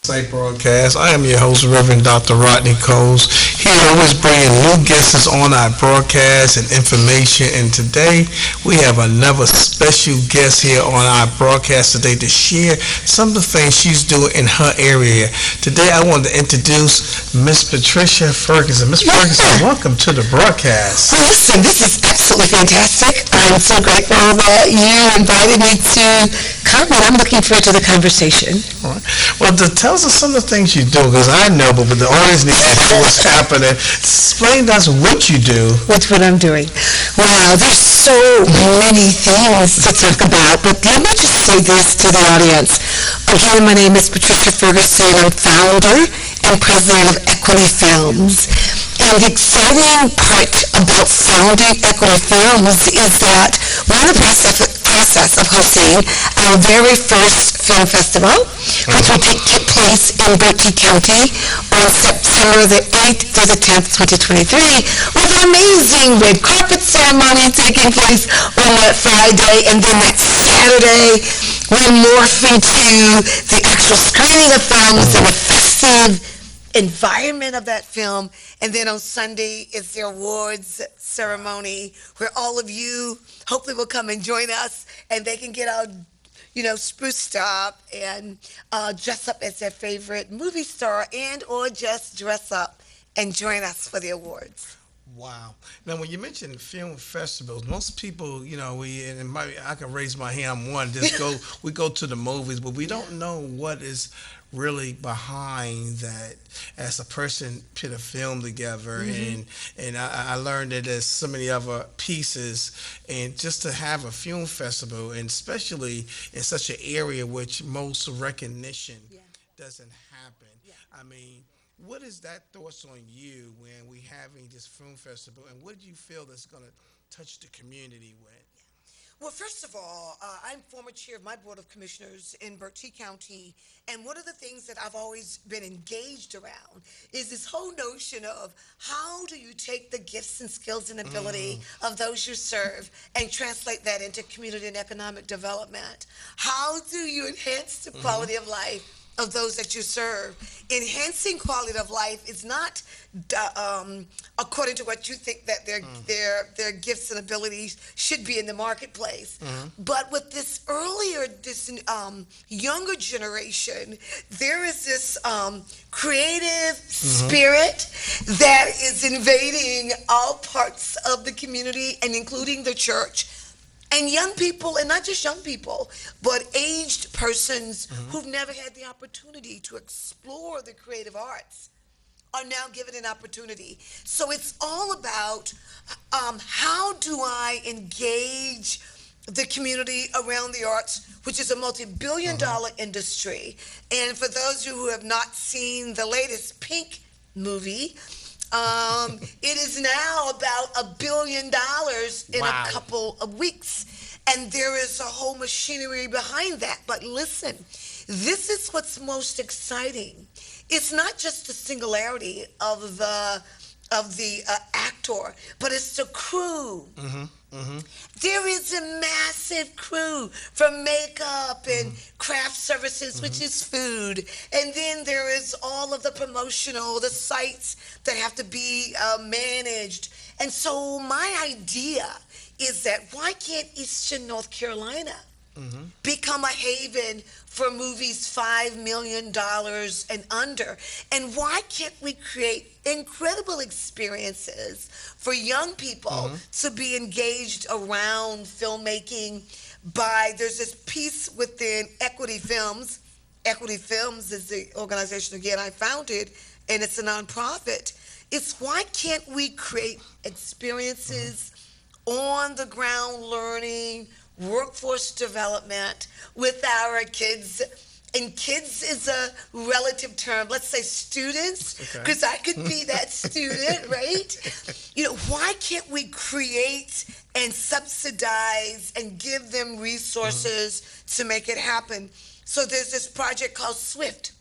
Site broadcast. I am your host, Reverend Dr. Rodney Coles. Here, always bringing new guests on our broadcast and information. And today, we have another special guest here on our broadcast today to share some of the things she's doing in her area. Today, I want to introduce Miss Patricia Ferguson. Miss Ferguson, welcome to the broadcast. Well, listen, this is absolutely fantastic. I'm so grateful that you invited me to come, and I'm looking forward to the conversation. All right. Well, tell us some of the things you do, because I know, but the audience needs to know what's happening. Explain to us what you do. What's what I'm doing? Wow, there's so many things to talk about, but let me just say this to the audience. Again, my name is Patricia Ferguson. I'm founder and president of Equity Films. And the exciting part about founding Equity Films is that we're in the process of hosting our very first film festival, which will take place in Berkeley County on September the 8th through the 10th, 2023, with an amazing red carpet ceremony taking place on that Friday, and then that Saturday we morph into the actual screening of films and a festive environment of that film. And then on Sunday is the awards ceremony where all of you hopefully will come and join us, and they can get all spruced up and dress up as their favorite movie star, and or just dress up and join us for the awards. Wow. Now, when you mention film festivals, most people, I can raise my hand. I'm one. We go to the movies, but we don't know what is really behind that as a person put a film together. And I learned that there's so many other pieces, and just to have a film festival, and especially in such an area which most recognition doesn't happen. I mean, what is that thoughts on you when we having this film festival, and what do you feel that's going to touch the community with? Well, first of all, I'm former chair of my Board of Commissioners in Berkeley County, and one of the things that I've always been engaged around is this whole notion of how do you take the gifts and skills and ability of those you serve and translate that into community and economic development? How do you enhance the quality of life of those that you serve? Enhancing quality of life is not according to what you think that their gifts and abilities should be in the marketplace. But with this younger generation, there is this creative spirit that is invading all parts of the community, and including the church. And young people, and not just young people, but aged persons who've never had the opportunity to explore the creative arts are now given an opportunity. So it's all about how do I engage the community around the arts, which is a multi-billion-dollar industry. And for those of you who have not seen the latest Pink movie, it is now about $1 billion in a couple of weeks. And there is a whole machinery behind that. But listen, this is what's most exciting. It's not just the singularity of the actor, but it's the crew. There is a massive crew from makeup and craft services, which is food. And then there is all of the the sites that have to be managed. And so my idea is that why can't Eastern North Carolina become a haven for movies $5 million and under? And why can't we create incredible experiences for young people to be engaged around filmmaking? There's this piece within Equity Films. Equity Films is the organization, again, I founded, and it's a nonprofit. It's why can't we create experiences on the ground learning, workforce development with our kids? And kids is a relative term. Let's say students, because I could be that student, right? Why can't we create and subsidize and give them resources to make it happen? So there's this project called SWIFT.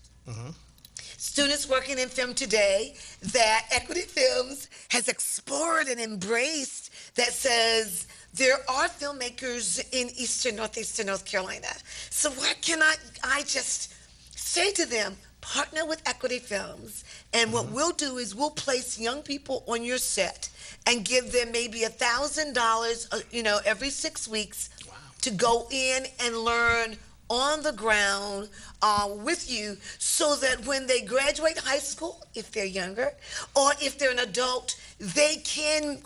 Students working in film today that Equity Films has explored and embraced, that says there are filmmakers in northeastern North Carolina. So why cannot I just say to them, partner with Equity Films, and what we'll do is we'll place young people on your set and give them maybe $1,000, every 6 weeks to go in and learn on the ground with you, so that when they graduate high school, if they're younger, or if they're an adult, they can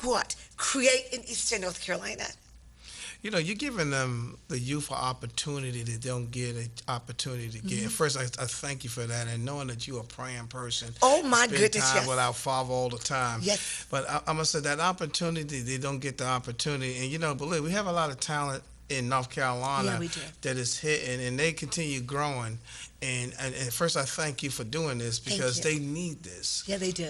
create in Eastern North Carolina. You're giving them, the youth, an opportunity that they don't get an opportunity to get. First, I thank you for that, and knowing that you're a praying person. Oh, my spend goodness, time yes. with our Father all the time. Yes. But I'm going to say that opportunity, they don't get the opportunity. And, believe we have a lot of talent in North Carolina Yeah, we do. that is hitting, and they continue growing. And first, I thank you for doing this, because they need this. Yeah, they do.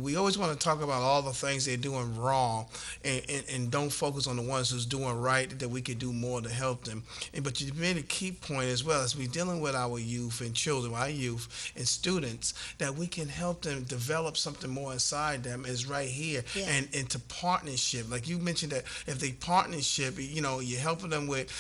We always want to talk about all the things they're doing wrong, and don't focus on the ones who's doing right, that we could do more to help them. But you made a key point as well, as we're dealing with our youth and children, our youth and students, that we can help them develop something more inside them is right here. Yeah. And into partnership. Like you mentioned, that if they partnership, you're helping them with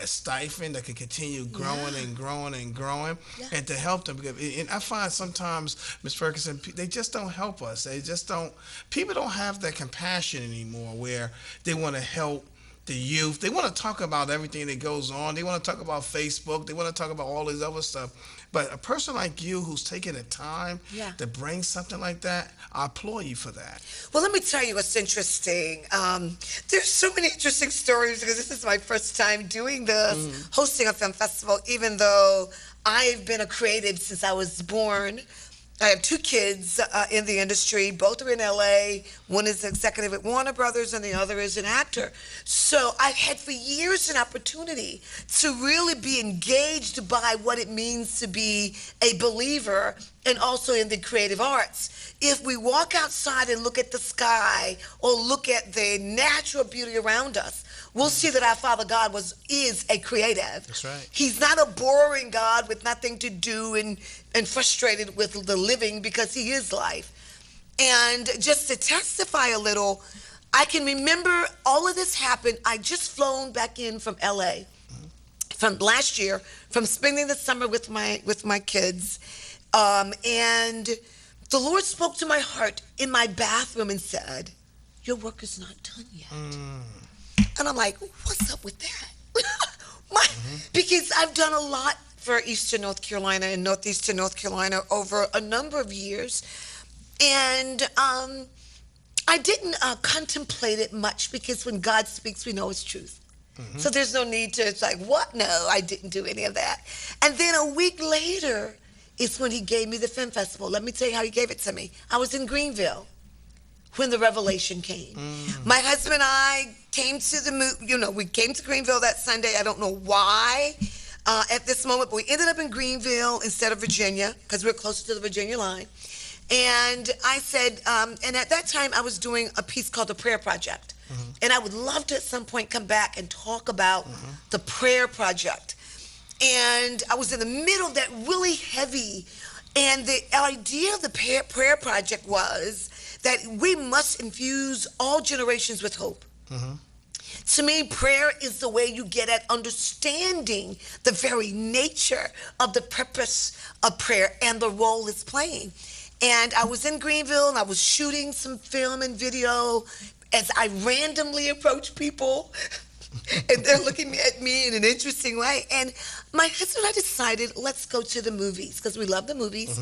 a stipend that can continue growing and growing and growing. Yeah. And to help them, and I find sometimes, Ms. Ferguson, they just don't help us. They just don't. People don't have that compassion anymore, where they want to help the youth. They want to talk about everything that goes on. They want to talk about Facebook. They want to talk about all this other stuff. But a person like you, who's taking the time to bring something like that, I applaud you for that. Well, let me tell you what's interesting. There's so many interesting stories, because this is my first time doing this, hosting a film festival, even though I've been a creative since I was born. I have 2 kids in the industry. Both are in LA. One is executive at Warner Brothers, and the other is an actor. So I've had for years an opportunity to really be engaged by what it means to be a believer, and also in the creative arts. If we walk outside and look at the sky, or look at the natural beauty around us, we'll see that our Father God is a creative. That's right. He's not a boring God with nothing to do and frustrated with the living, because he is life. And just to testify a little, I can remember all of this happened. I just flown back in from LA from last year, from spending the summer with my kids. And the Lord spoke to my heart in my bathroom and said, "Your work is not done yet." And I'm like, what's up with that? Because I've done a lot for Eastern North Carolina and Northeastern North Carolina over a number of years. And I didn't contemplate it much, because when God speaks, we know it's truth. So there's no need to, it's like, what? No, I didn't do any of that. And then a week later is when he gave me the film festival. Let me tell you how he gave it to me. I was in Greenville when the revelation came. My husband and I came to we came to Greenville that Sunday. I don't know why at this moment, but we ended up in Greenville instead of Virginia, because we're closer to the Virginia line. And I said, and at that time I was doing a piece called The Prayer Project. And I would love to at some point come back and talk about the Prayer Project. And I was in the middle of that really heavy, and the idea of the Prayer Project was that we must infuse all generations with hope. To me, prayer is the way you get at understanding the very nature of the purpose of prayer and the role it's playing. And I was in Greenville, and I was shooting some film and video as I randomly approached people, and they're looking at me in an interesting way. And my husband and I decided, let's go to the movies, because we love the movies.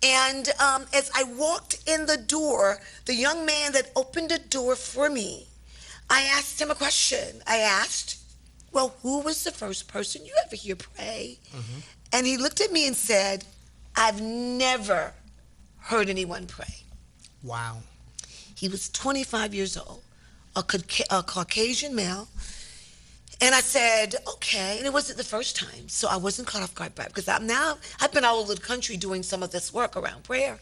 And as I walked in the door, the young man that opened the door for me, I asked him a question. I asked, well, who was the first person you ever hear pray? And he looked at me and said, I've never heard anyone pray. Wow. He was 25 years old, a Caucasian male. And I said, okay. And it wasn't the first time, so I wasn't caught off guard by it, because I've been all over the country doing some of this work around prayer.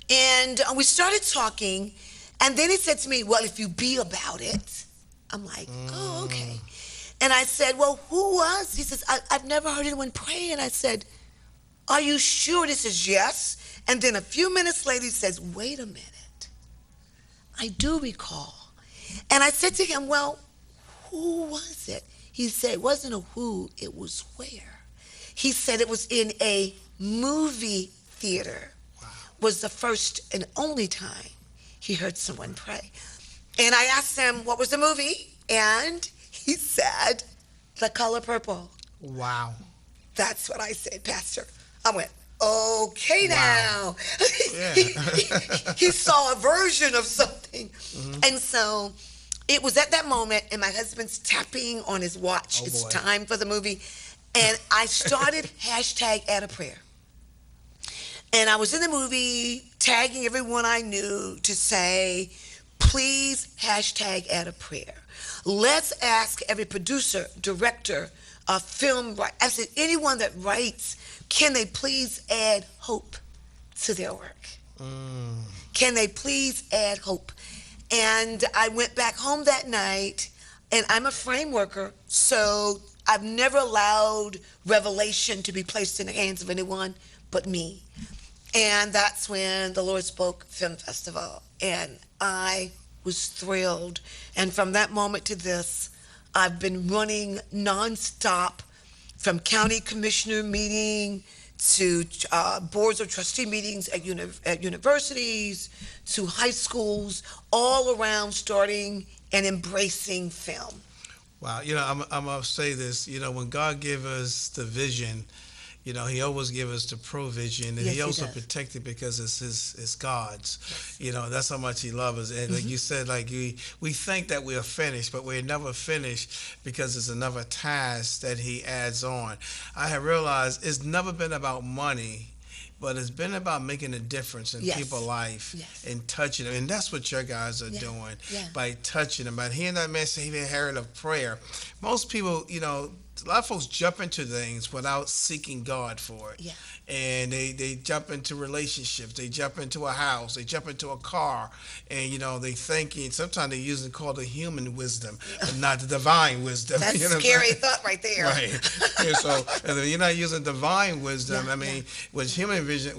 And we started talking, and then he said to me, well, if you be about it. I'm like, oh, okay. And I said, well, who was? He says, I've never heard anyone pray. And I said, are you sure? This is yes. And then a few minutes later, he says, wait a minute. I do recall. And I said to him, well, who was it? He said, it wasn't a who, it was where. He said it was in a movie theater Wow. was the first and only time he heard someone pray. And I asked him, what was the movie? And he said, The Color Purple. Wow. That's what I said, Pastor. I went, okay Wow. now. Yeah. he saw a version of something. Mm-hmm. And so it was at that moment, and my husband's tapping on his watch. Oh, It's boy. time for the movie. And I started hashtag add a prayer. And I was in the movie tagging everyone I knew to say, please hashtag add a prayer. Let's ask every producer, director, film writer, I said, anyone that writes, can they please add hope to their work? Can they please add hope? And I went back home that night, and I'm a frame worker, so I've never allowed revelation to be placed in the hands of anyone but me. And that's when the Lord Spoke Film Festival, and I was thrilled. And from that moment to this, I've been running nonstop from county commissioner meeting to boards of trustee meetings at universities, to high schools, all around starting and embracing film. Wow. I'm going to say this. When God gave us the vision, he always give us the provision, and Yes, he he also does. protect it because it's God's. That's how much he loves us. And like you said, like we think that we are finished, but we're never finished because it's another task that he adds on. I have realized it's never been about money, but it's been about making a difference in Yes. people's life Yes. and touching them. And that's what your guys are Yeah. doing Yeah. by touching them. By hearing that man say he inherited of prayer. Most people, a lot of folks jump into things without seeking God for it. Yeah. And they jump into relationships, they jump into a house, they jump into a car, and they thinking sometimes they usually call the human wisdom, but not the divine wisdom. That's You know what I'm scary saying? thought right there. Right. And so and if you're not using divine wisdom, Yeah, I mean, which human vision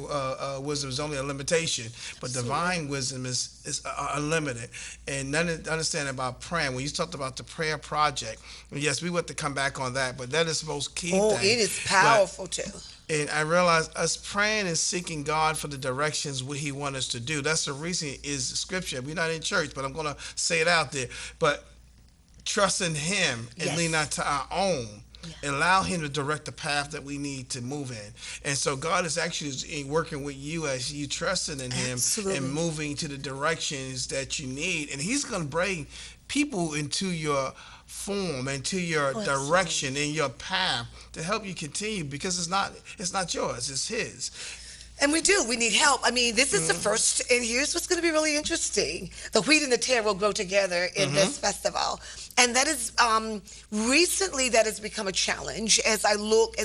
wisdom is only a limitation, but divine wisdom is unlimited. And understand about praying. When you talked about the prayer project, yes, we want to come back on that, but that is the most key Oh, thing. it is But- powerful too. and I realize us praying and seeking God for the directions what He wants us to do. That's the reason is Scripture. We're not in church, but I'm going to say it out there. But trust in Him and Yes. lean not to our own. Yeah. And allow Him to direct the path that we need to move in. And so God is actually working with you as you trusting in Him Absolutely. and moving to the directions that you need. And He's going to bring people into your form, into your Oh, direction, in your path to help you continue, because it's not yours, it's His. And we do. We need help. I mean, this is the first, and here's what's going to be really interesting. The wheat and the tare will grow together in this festival. And that is, recently that has become a challenge as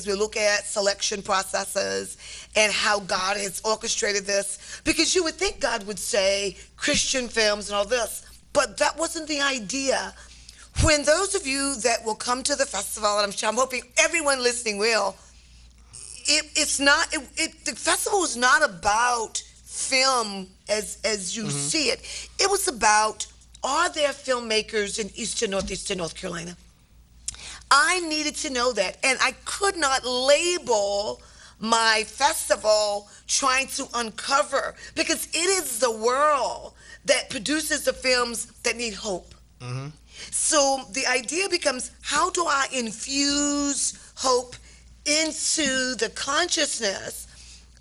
we look at selection processes and how God has orchestrated this. Because you would think God would say Christian films and all this, but that wasn't the idea. When those of you that will come to the festival, and I'm hoping everyone listening will, the festival is not about film as you see it. It was about, are there filmmakers in eastern, northeastern North Carolina? I needed to know that, and I could not label my festival trying to uncover, because it is the world that produces the films that need hope. So the idea becomes, how do I infuse hope into the consciousness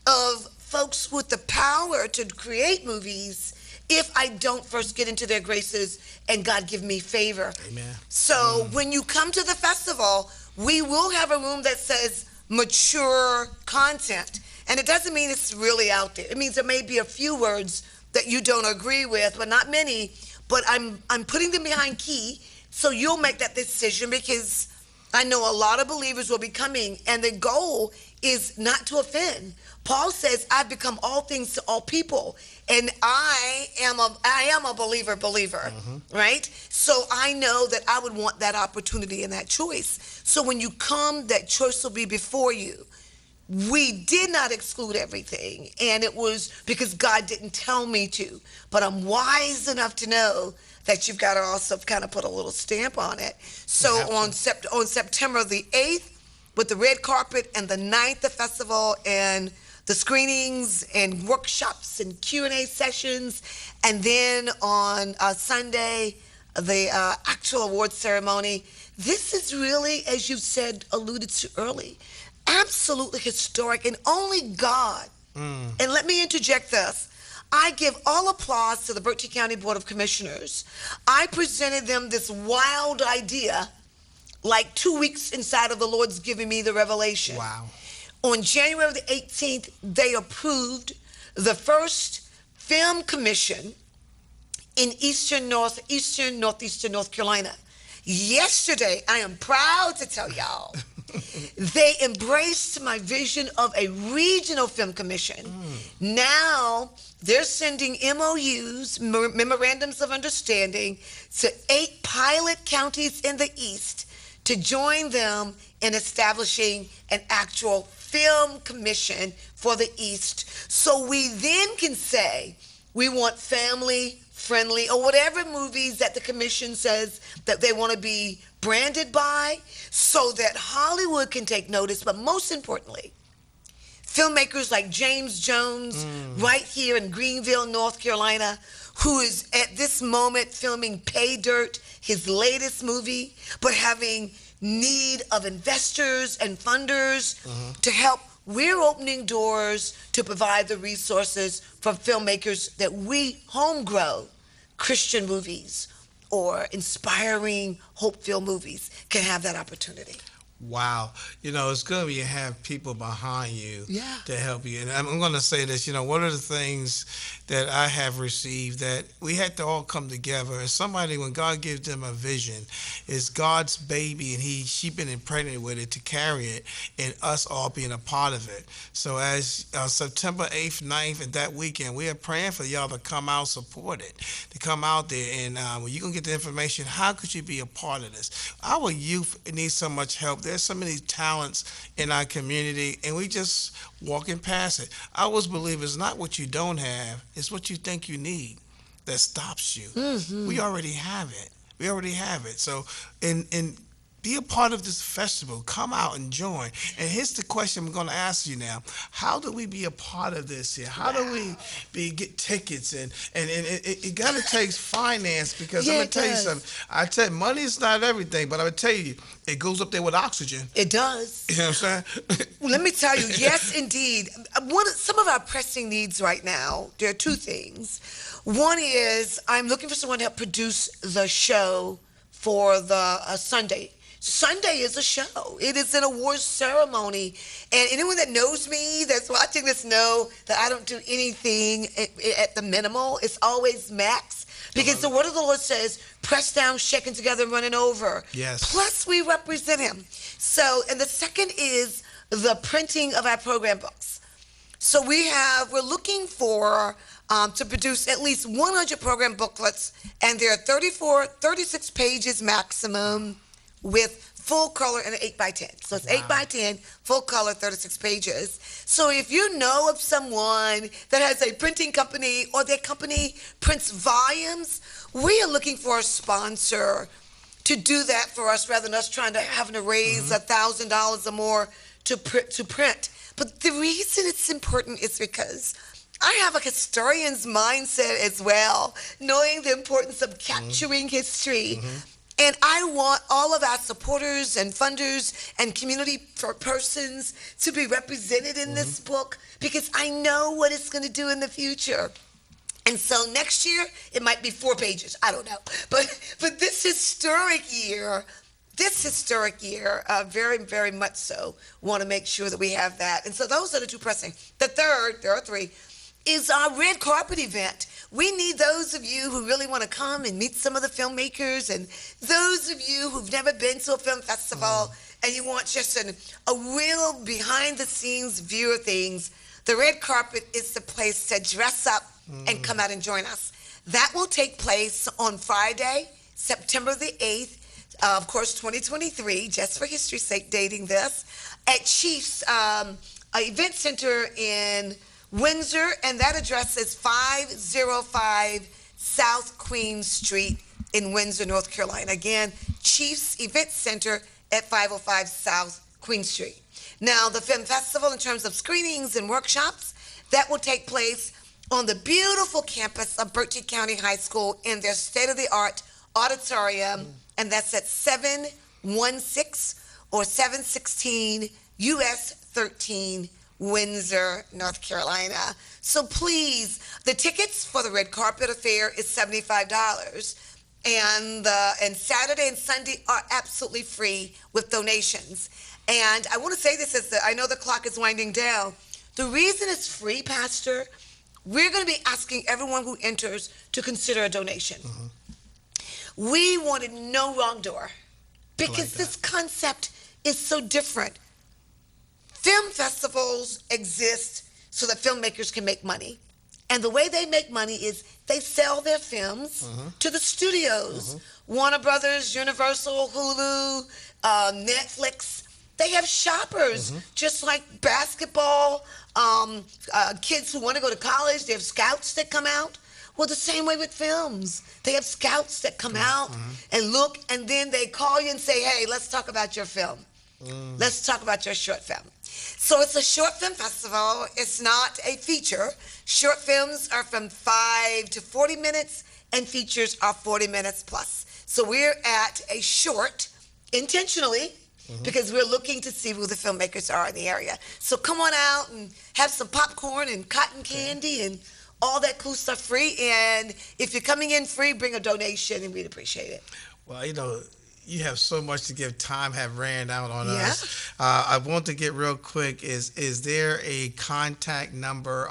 of folks with the power to create movies if I don't first get into their graces and God give me favor? Amen. So when you come to the festival, we will have a room that says mature content. And it doesn't mean it's really out there. It means there may be a few words that you don't agree with, but not many. But I'm putting them behind key, so you'll make that decision, because I know a lot of believers will be coming, and the goal is not to offend. Paul says, I've become all things to all people, and I am a believer, right? So I know that I would want that opportunity and that choice. So when you come, that choice will be before you. We did not exclude everything, and it was because God didn't tell me to. But I'm wise enough to know that you've got to also kind of put a little stamp on it. So on September the 8th, with the red carpet and the night the festival and the screenings and workshops and Q&A sessions, and then on Sunday, the actual award ceremony. This is really, as you said, alluded to early, absolutely historic, and only God. And let me interject this. I give all applause to the Berkeley County Board of Commissioners. I presented them this wild idea like 2 weeks inside of the Lord's giving me the revelation. Wow. On January the 18th, they approved the first film commission in northeastern North Carolina. Yesterday, I am proud to tell y'all, they embraced my vision of a regional film commission. Now, they're sending MOUs, memorandums of understanding, to 8 pilot counties in the East to join them in establishing an actual film commission for the East. So we then can say we want family friendly or whatever movies that the commission says that they want to be branded by, so that Hollywood can take notice. But most importantly, filmmakers like James Jones right here in Greenville, North Carolina, who is at this moment filming Pay Dirt, his latest movie, but having need of investors and funders to help. We're opening doors to provide the resources for filmmakers that we home grow Christian movies or inspiring hope-filled movies can have that opportunity. Wow. It's good when you have people behind you to help you. And I'm going to say this, one of the things that I have received that we had to all come together, and somebody, when God gives them a vision, is God's baby, and she been impregnated with it to carry it, and us all being a part of it. So as September 8th, 9th, and that weekend, we are praying for y'all to come out, support it, to come out there. And when you can get the information, how could you be a part of this? Our youth need so much help. There's so many talents in our community, and we just walking past it. I always believe it's not what you don't have, it's what you think you need that stops you. We already have it. We already have it. So, and be a part of this festival. Come out and join. And here's the question I'm going to ask you now. How do we be a part of this here? How do we get tickets? And it got to take finance, because I'm going to tell you something. I tell you, money is not everything, but I'm going to tell you, it goes up there with oxygen. It does. You know what I'm saying? Well, let me tell you, yes, indeed. Some of our pressing needs right now, there are 2 things. One is I'm looking for someone to help produce the show for the Sunday. Sunday is a show. It is an awards ceremony. And anyone that knows me, that's watching this, know that I don't do anything at the minimal. It's always max. Because the word of the Lord says, pressed down, shaken together, and running over. Yes. Plus, we represent him. So, and the second is the printing of our program books. So we're looking for to produce at least 100 program booklets, and there are 36 pages maximum, with full color and an 8x10. So it's 8x10, full color, 36 pages. So if you know of someone that has a printing company or their company prints volumes, we are looking for a sponsor to do that for us, rather than us trying to having to raise $1,000 or more to print. But the reason it's important is because I have a historian's mindset as well, knowing the importance of capturing history. And I want all of our supporters and funders and community persons to be represented in this book, because I know what it's going to do in the future. And so next year, it might be 4 pages. I don't know. But this historic year, very, very much so, want to make sure that we have that. And so those are the 2 pressing. The third, there are 3, is our red carpet event. We need those of you who really want to come and meet some of the filmmakers, and those of you who've never been to a film festival and you want just a real behind-the-scenes view of things. The red carpet is the place to dress up and come out and join us. That will take place on Friday, September the 8th, of course, 2023, just for history's sake, dating this, at Chiefs Event Center in Windsor, and that address is 505 South Queen Street in Windsor, North Carolina. Again, Chiefs Event Center at 505 South Queen Street. Now, the film festival, in terms of screenings and workshops, that will take place on the beautiful campus of Berkeley County High School in their state-of-the-art auditorium, and that's at 716 or 716 US 13, Windsor, North Carolina. So please, the tickets for the red carpet affair is $75, and Saturday and Sunday are absolutely free with donations. And I want to say this I know the clock is winding down. The reason it's free, Pastor, we're going to be asking everyone who enters to consider a donation. We wanted no wrong door because this concept is so different. Film festivals exist so that filmmakers can make money. And the way they make money is they sell their films to the studios. Warner Brothers, Universal, Hulu, Netflix. They have shoppers, just like basketball, kids who want to go to college, they have scouts that come out. Well, the same way with films. They have scouts that come out and look, and then they call you and say, hey, let's talk about your film. Let's talk about your short film. So it's a short film festival. It's not a feature. Short films are from 5 to 40 minutes, and features are 40 minutes plus. So we're at a short intentionally because we're looking to see who the filmmakers are in the area. So come on out and have some popcorn and cotton candy and all that cool stuff free. And if you're coming in free, bring a donation, and we'd appreciate it. Well, you have so much to give. Time have ran out on us. I want to get real quick. Is there a contact number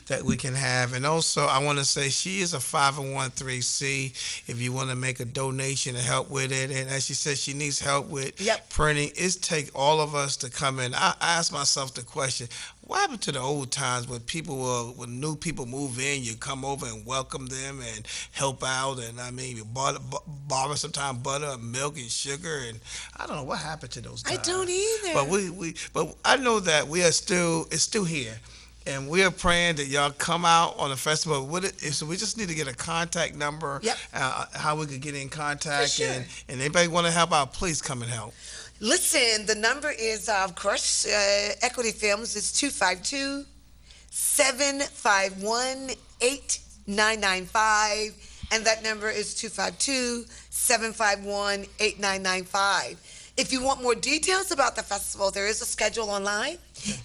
that we can have? And also, I want to say she is a 501c. If you want to make a donation to help with it, and as she said, she needs help with printing. It take all of us to come in. I ask myself the question: what happened to the old times when when new people move in, you come over and welcome them and help out, and you borrow sometimes butter and milk and sugar, and I don't know what happened to those times. I don't either. But I know that it's still here, and we are praying that y'all come out on the festival with it. So we just need to get a contact number, how we could get in contact, and anybody want to help out, please come and help. Listen, the number is, of course, Equity Films is 252-751-8995, and that number is 252-751-8995. If you want more details about the festival, there is a schedule online,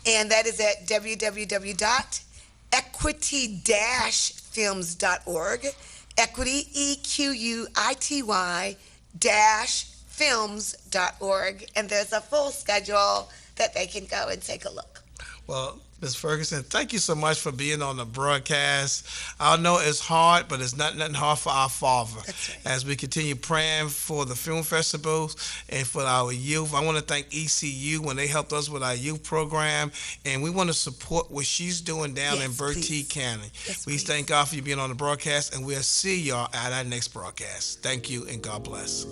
and that is at www.equity-films.org, equity, EQUITY -films.org, and there's a full schedule that they can go and take a look. Well, Ms. Ferguson, thank you so much for being on the broadcast. I know it's hard, but it's nothing hard for our Father. That's right. As we continue praying for the film festivals and for our youth, I want to thank ECU when they helped us with our youth program, and we want to support what she's doing down in Berkeley County. We thank God for you being on the broadcast, and we'll see y'all at our next broadcast. Thank you, and God bless.